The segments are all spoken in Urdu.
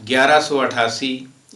1188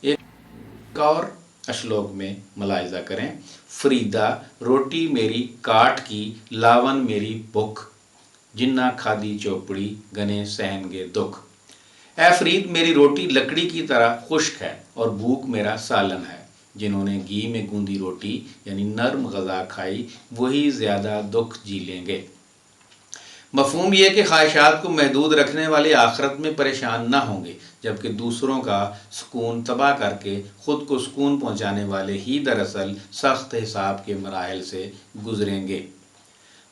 ایک اور اشلوک میں ملاحظہ کریں، فریدا روٹی میری کاٹ کی، لاون میری بھوک، جنہ کھادی چوپڑی گنے سہن گے دکھ۔ اے فرید میری روٹی لکڑی کی طرح خشک ہے اور بھوک میرا سالن ہے۔ جنہوں نے گھی میں گوندی روٹی یعنی نرم غذا کھائی وہی زیادہ دکھ جی لیں گے۔ مفہوم یہ کہ خواہشات کو محدود رکھنے والے آخرت میں پریشان نہ ہوں گے، جبکہ دوسروں کا سکون تباہ کر کے خود کو سکون پہنچانے والے ہی دراصل سخت حساب کے مراحل سے گزریں گے۔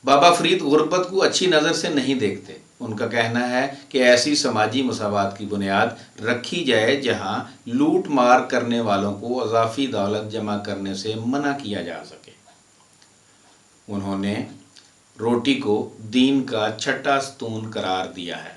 بابا فرید غربت کو اچھی نظر سے نہیں دیکھتے۔ ان کا کہنا ہے کہ ایسی سماجی مساوات کی بنیاد رکھی جائے جہاں لوٹ مار کرنے والوں کو اضافی دولت جمع کرنے سے منع کیا جا سکے۔ انہوں نے روٹی کو دین کا چھٹا ستون قرار دیا ہے۔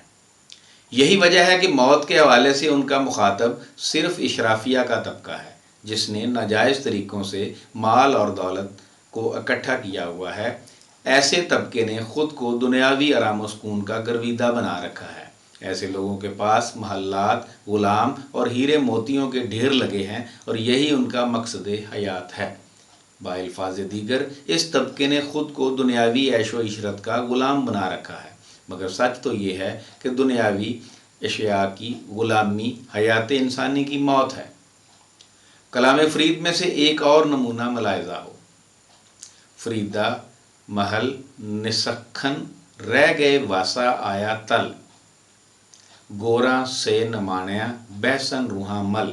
یہی وجہ ہے کہ موت کے حوالے سے ان کا مخاطب صرف اشرافیہ کا طبقہ ہے، جس نے ناجائز طریقوں سے مال اور دولت کو اکٹھا کیا ہوا ہے۔ ایسے طبقے نے خود کو دنیاوی آرام و سکون کا گرویدہ بنا رکھا ہے۔ ایسے لوگوں کے پاس محلات، غلام اور ہیرے موتیوں کے ڈھیر لگے ہیں اور یہی ان کا مقصد حیات ہے۔ بالفاظ دیگر اس طبقے نے خود کو دنیاوی عیش و عشرت کا غلام بنا رکھا ہے، مگر سچ تو یہ ہے کہ دنیاوی اشیاء کی غلامی حیات انسانی کی موت ہے۔ کلام فرید میں سے ایک اور نمونہ ملاحظہ ہو، فریدا محل نسکھن رہ گئے واسا آیا تل، گوراں سے نمانیا بحسن روحاں مل،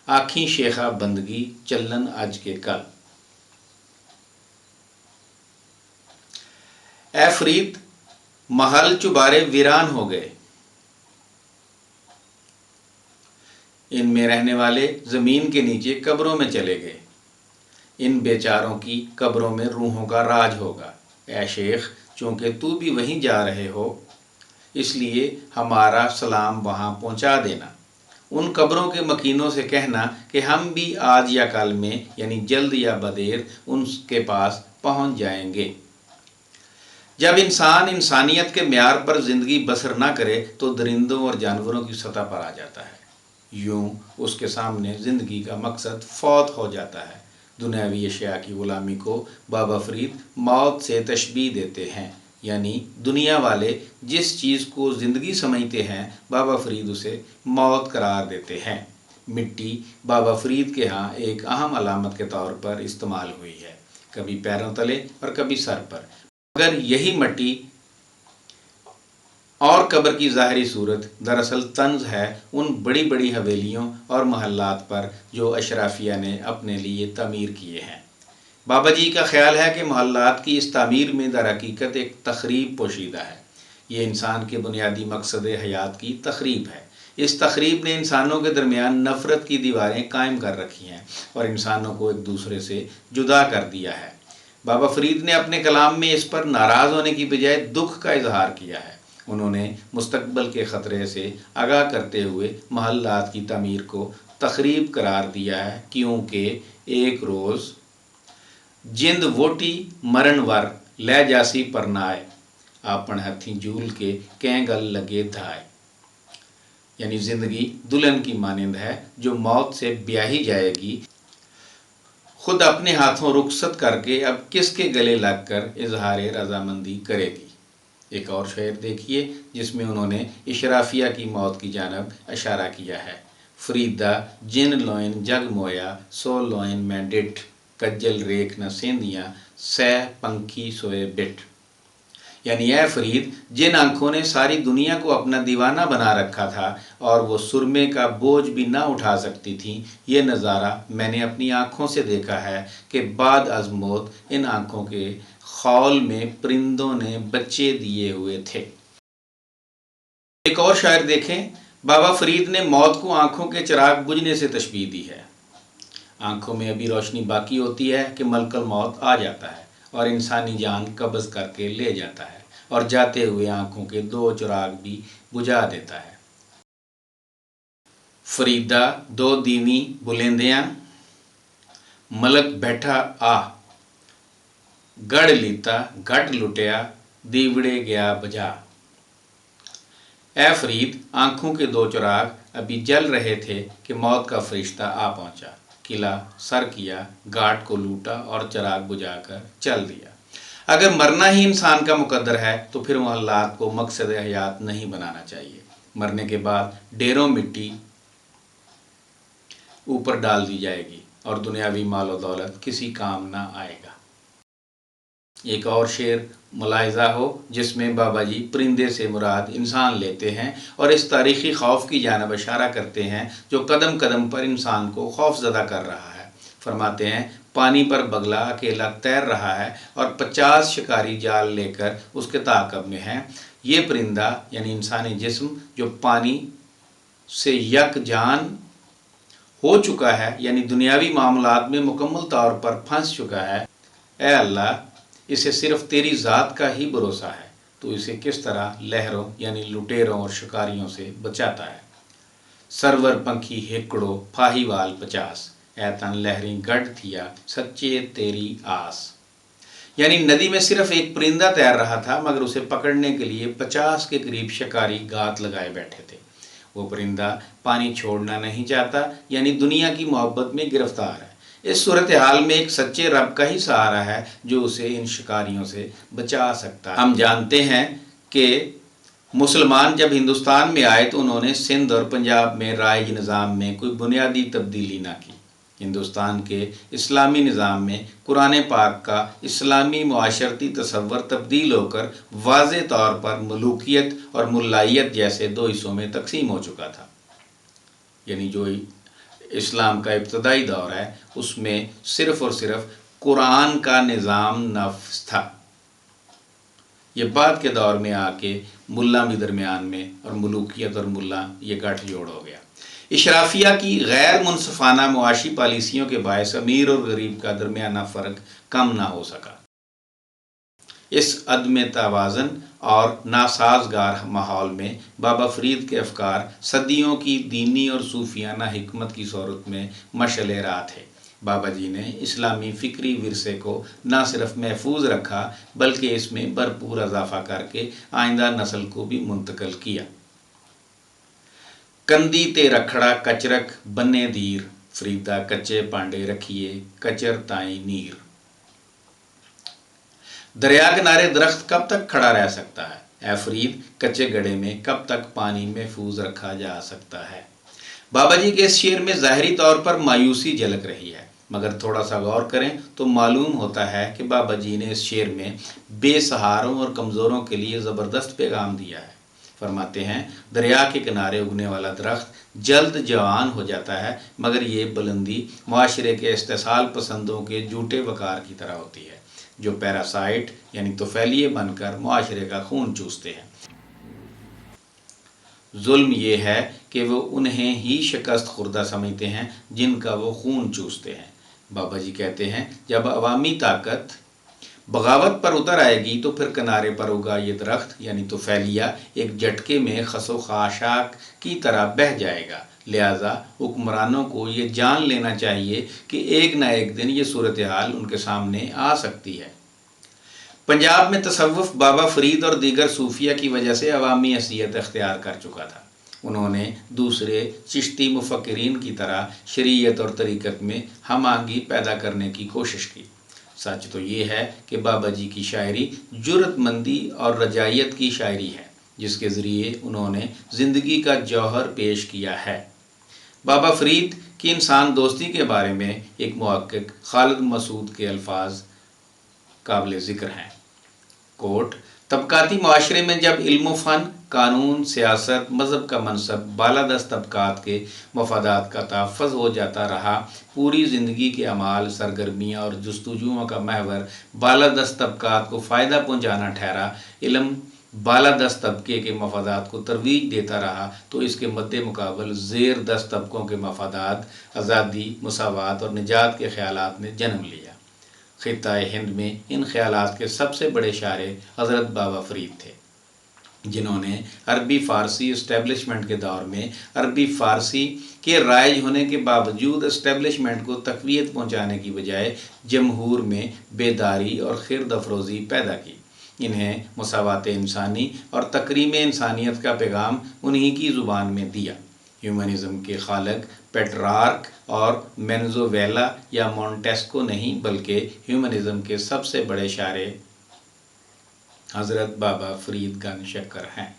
آکھیں شیخہ بندگی چلن اج کے کل۔ اے فرید محل چبارے ویران ہو گئے، ان میں رہنے والے زمین کے نیچے قبروں میں چلے گئے، ان بیچاروں کی قبروں میں روحوں کا راج ہوگا۔ اے شیخ چونکہ تو بھی وہیں جا رہے ہو اس لیے ہمارا سلام وہاں پہنچا دینا۔ ان قبروں کے مکینوں سے کہنا کہ ہم بھی آج یا کل میں یعنی جلد یا بدیر ان کے پاس پہنچ جائیں گے۔ جب انسان انسانیت کے معیار پر زندگی بسر نہ کرے تو درندوں اور جانوروں کی سطح پر آ جاتا ہے۔ یوں اس کے سامنے زندگی کا مقصد فوت ہو جاتا ہے۔ دنیاوی اشیاء کی غلامی کو بابا فرید موت سے تشبیہ دیتے ہیں، یعنی دنیا والے جس چیز کو زندگی سمجھتے ہیں بابا فرید اسے موت قرار دیتے ہیں۔ مٹی بابا فرید کے ہاں ایک اہم علامت کے طور پر استعمال ہوئی ہے، کبھی پیروں تلے اور کبھی سر پر، مگر یہی مٹی اور قبر کی ظاہری صورت دراصل طنز ہے ان بڑی بڑی حویلیوں اور محلات پر جو اشرافیہ نے اپنے لیے تعمیر کیے ہیں۔ بابا جی کا خیال ہے کہ محلات کی اس تعمیر میں در حقیقت ایک تخریب پوشیدہ ہے۔ یہ انسان کے بنیادی مقصد حیات کی تخریب ہے۔ اس تخریب نے انسانوں کے درمیان نفرت کی دیواریں قائم کر رکھی ہیں اور انسانوں کو ایک دوسرے سے جدا کر دیا ہے۔ بابا فرید نے اپنے کلام میں اس پر ناراض ہونے کی بجائے دکھ کا اظہار کیا ہے۔ انہوں نے مستقبل کے خطرے سے آگاہ کرتے ہوئے محلات کی تعمیر کو تخریب قرار دیا ہے، کیونکہ ایک روز جند ووٹی مرن ور لے جاسی پرنائے، آپن ہتھیں جھول کے کہیں گل لگے دھائے، یعنی زندگی دلہن کی مانند ہے جو موت سے بیاہی جائے گی، خود اپنے ہاتھوں رخصت کر کے اب کس کے گلے لگ کر اظہار رضامندی کرے گی۔ ایک اور شعر دیکھیے جس میں انہوں نے اشرافیہ کی موت کی جانب اشارہ کیا ہے، فریدا جن لوئن جگ مویا سو لوئن میں ڈٹ، کجل ریکھ نہ سیندیاں سہ پنکھی سوئے بٹ، یعنی اے فرید جن آنکھوں نے ساری دنیا کو اپنا دیوانہ بنا رکھا تھا اور وہ سرمے کا بوجھ بھی نہ اٹھا سکتی تھیں، یہ نظارہ میں نے اپنی آنکھوں سے دیکھا ہے کہ بعد از موت ان آنکھوں کے خول میں پرندوں نے بچے دیے ہوئے تھے۔ ایک اور شاعر دیکھیں، بابا فرید نے موت کو آنکھوں کے چراغ بجھنے سے تشبیہ دی ہے۔ آنکھوں میں ابھی روشنی باقی ہوتی ہے کہ ملک الموت آ جاتا ہے اور انسانی جان قبض کر کے لے جاتا ہے اور جاتے ہوئے آنکھوں کے دو چراغ بھی بجھا دیتا ہے۔ فریدا دو دیویں بلیندیاں ملک بیٹھا آ، گڑھ لیتا گھٹ لٹیا دیوڑے گیا بجا۔ اے فرید، آنکھوں کے 2 چراغ ابھی جل رہے تھے کہ موت کا فرشتہ آ پہنچا، قلعہ سر کیا، گارڈ کو لوٹا اور چراغ بجھا کر چل دیا۔ اگر مرنا ہی انسان کا مقدر ہے تو پھر محلات کو مقصد حیات نہیں بنانا چاہیے۔ مرنے کے بعد ڈھیروں مٹی اوپر ڈال دی جائے گی اور دنیاوی مال و دولت کسی کام نہ آئے گا۔ ایک اور شعر ملاحظہ ہو جس میں بابا جی پرندے سے مراد انسان لیتے ہیں اور اس تاریخی خوف کی جانب اشارہ کرتے ہیں جو قدم قدم پر انسان کو خوف زدہ کر رہا ہے۔ فرماتے ہیں، پانی پر بگلا اکیلا تیر رہا ہے اور 50 شکاری جال لے کر اس کے تعاقب میں ہیں۔ یہ پرندہ یعنی انسانی جسم جو پانی سے یک جان ہو چکا ہے، یعنی دنیاوی معاملات میں مکمل طور پر پھنس چکا ہے، اے اللہ، اسے صرف تیری ذات کا ہی بھروسہ ہے، تو اسے کس طرح لہروں یعنی لٹیروں اور شکاریوں سے بچاتا ہے۔ سرور پنکھی ہکڑو پھاہی وال 50، اے تن لہریں گڑھ تھیا سچے تیری آس۔ یعنی ندی میں صرف ایک پرندہ تیر رہا تھا، مگر اسے پکڑنے کے لیے 50 کے قریب شکاری گات لگائے بیٹھے تھے۔ وہ پرندہ پانی چھوڑنا نہیں چاہتا، یعنی دنیا کی محبت میں گرفتار ہے۔ اس صورتحال میں ایک سچے رب کا ہی سہارا ہے جو اسے ان شکاریوں سے بچا سکتا ہے۔ ہم جانتے ہیں کہ مسلمان جب ہندوستان میں آئے تو انہوں نے سندھ اور پنجاب میں رائج نظام میں کوئی بنیادی تبدیلی نہ کی۔ ہندوستان کے اسلامی نظام میں قرآن پاک کا اسلامی معاشرتی تصور تبدیل ہو کر واضح طور پر ملوکیت اور ملائیت جیسے 2 حصوں میں تقسیم ہو چکا تھا۔ یعنی جو اسلام کا ابتدائی دور ہے اس میں صرف اور صرف قرآن کا نظام نافذ تھا۔ یہ بعد کے دور میں آ کے ملا بھی درمیان میں اور ملوکیت اور ملا یہ گٹھ جوڑ ہو گیا۔ اشرافیہ کی غیر منصفانہ معاشی پالیسیوں کے باعث امیر اور غریب کا درمیانہ فرق کم نہ ہو سکا۔ اس عدم توازن اور ناسازگار ماحول میں بابا فرید کے افکار صدیوں کی دینی اور صوفیانہ حکمت کی صورت میں مشعل راہ تھے۔ بابا جی نے اسلامی فکری ورثے کو نہ صرف محفوظ رکھا بلکہ اس میں بھرپور اضافہ کر کے آئندہ نسل کو بھی منتقل کیا۔ کندی تے رکھڑا کچرک بنے دیر، فریدا کچے پانڈے رکھیے کچر تائیں نیر۔ دریا کنارے درخت کب تک کھڑا رہ سکتا ہے؟ اے فرید، کچے گڑھے میں کب تک پانی محفوظ رکھا جا سکتا ہے؟ بابا جی کے اس شعر میں ظاہری طور پر مایوسی جھلک رہی ہے، مگر تھوڑا سا غور کریں تو معلوم ہوتا ہے کہ بابا جی نے اس شعر میں بے سہاروں اور کمزوروں کے لیے زبردست پیغام دیا ہے۔ فرماتے ہیں، دریا کے کنارے اگنے والا درخت جلد جوان ہو جاتا ہے، مگر یہ بلندی معاشرے کے استحصال پسندوں کے جھوٹے وقار کی طرح ہوتی ہے جو پیراسائٹ یعنی طفیلیے بن کر معاشرے کا خون چوستے ہیں۔ ظلم یہ ہے کہ وہ انہیں ہی شکست خوردہ سمجھتے ہیں جن کا وہ خون چوستے ہیں۔ بابا جی کہتے ہیں، جب عوامی طاقت بغاوت پر اتر آئے گی تو پھر کنارے پر اگا یہ درخت یعنی طفیلیہ ایک جھٹکے میں خس و خاشاک کی طرح بہہ جائے گا۔ لہٰذا حکمرانوں کو یہ جان لینا چاہیے کہ ایک نہ ایک دن یہ صورتحال ان کے سامنے آ سکتی ہے۔ پنجاب میں تصوف بابا فرید اور دیگر صوفیہ کی وجہ سے عوامی حیثیت اختیار کر چکا تھا۔ انہوں نے دوسرے چشتی مفکرین کی طرح شریعت اور طریقت میں ہم آہنگی پیدا کرنے کی کوشش کی۔ سچ تو یہ ہے کہ بابا جی کی شاعری جرأت مندی اور رجائیت کی شاعری ہے جس کے ذریعے انہوں نے زندگی کا جوہر پیش کیا ہے۔ بابا فرید کی انسان دوستی کے بارے میں ایک محقق خالد مسعود کے الفاظ قابل ذکر ہیں۔ کوٹ، طبقاتی معاشرے میں جب علم و فن، قانون، سیاست، مذہب کا منصب بالادست طبقات کے مفادات کا تحفظ ہو جاتا رہا، پوری زندگی کے اعمال، سرگرمیاں اور جستجوؤں کا محور بالادست طبقات کو فائدہ پہنچانا ٹھہرا، علم بالادست طبقے کے مفادات کو ترویج دیتا رہا، تو اس کے مد مقابل زیر دست طبقوں کے مفادات، آزادی، مساوات اور نجات کے خیالات نے جنم لیا۔ خطۂ ہند میں ان خیالات کے سب سے بڑے شاعر حضرت بابا فرید تھے، جنہوں نے عربی فارسی اسٹیبلشمنٹ کے دور میں عربی فارسی کے رائج ہونے کے باوجود اسٹیبلشمنٹ کو تقویت پہنچانے کی بجائے جمہور میں بیداری اور خرد افروزی پیدا کی۔ انہیں مساوات انسانی اور تکریم انسانیت کا پیغام انہی کی زبان میں دیا۔ ہیومنزم کے خالق پیٹرارک اور مینزویلا یا مونٹیسکو نہیں، بلکہ ہیومنزم کے سب سے بڑے شاعر حضرت بابا فرید گنج شکر ہیں۔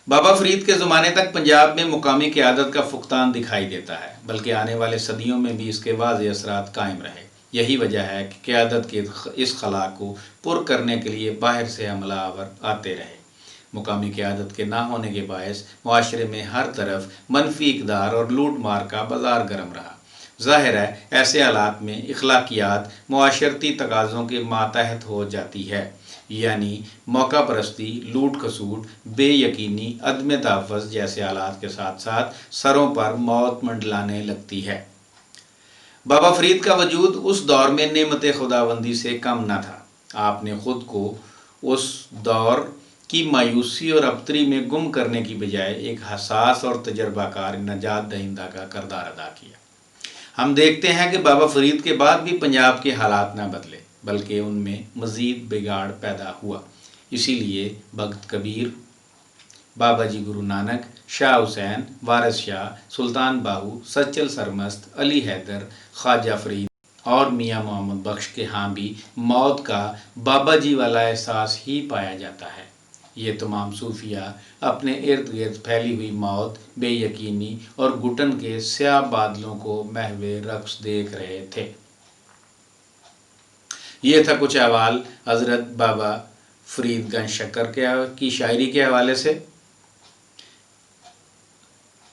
بابا فرید کے زمانے تک پنجاب میں مقامی قیادت کا فقدان دکھائی دیتا ہے، بلکہ آنے والے صدیوں میں بھی اس کے واضح اثرات قائم رہے۔ یہی وجہ ہے کہ قیادت کے اس خلا کو پر کرنے کے لیے باہر سے حملہ آور آتے رہے۔ مقامی قیادت کے نہ ہونے کے باعث معاشرے میں ہر طرف منفی اقدار اور لوٹ مار کا بازار گرم رہا۔ ظاہر ہے ایسے حالات میں اخلاقیات معاشرتی تقاضوں کے ماتحت ہو جاتی ہے، یعنی موقع پرستی، لوٹ کھسوٹ، بے یقینی، عدم تحفظ جیسے حالات کے ساتھ ساتھ سروں پر موت منڈلانے لگتی ہے۔ بابا فرید کا وجود اس دور میں نعمت خداوندی سے کم نہ تھا۔ آپ نے خود کو اس دور کی مایوسی اور ابتری میں گم کرنے کی بجائے ایک حساس اور تجربہ کار نجات دہندہ کا کردار ادا کیا۔ ہم دیکھتے ہیں کہ بابا فرید کے بعد بھی پنجاب کے حالات نہ بدلے، بلکہ ان میں مزید بگاڑ پیدا ہوا۔ اسی لیے بھگت کبیر، بابا جی گرو نانک، شاہ حسین، وارث شاہ، سلطان باہو، سچل سرمست، علی حیدر، خواجہ فرید اور میاں محمد بخش کے ہاں بھی موت کا بابا جی والا احساس ہی پایا جاتا ہے۔ یہ تمام صوفیاء اپنے ارد گرد پھیلی ہوئی موت، بے یقینی اور گھٹن کے سیاہ بادلوں کو محو رقص دیکھ رہے تھے۔ یہ تھا کچھ احوال حضرت بابا فرید گنج شکر کی شاعری کے حوالے سے۔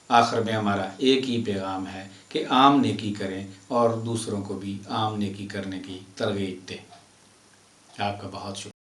آخر میں ہمارا ایک ہی پیغام ہے کہ عام نیکی کریں اور دوسروں کو بھی عام نیکی کرنے کی ترغیب دیں۔ آپ کا بہت شکریہ۔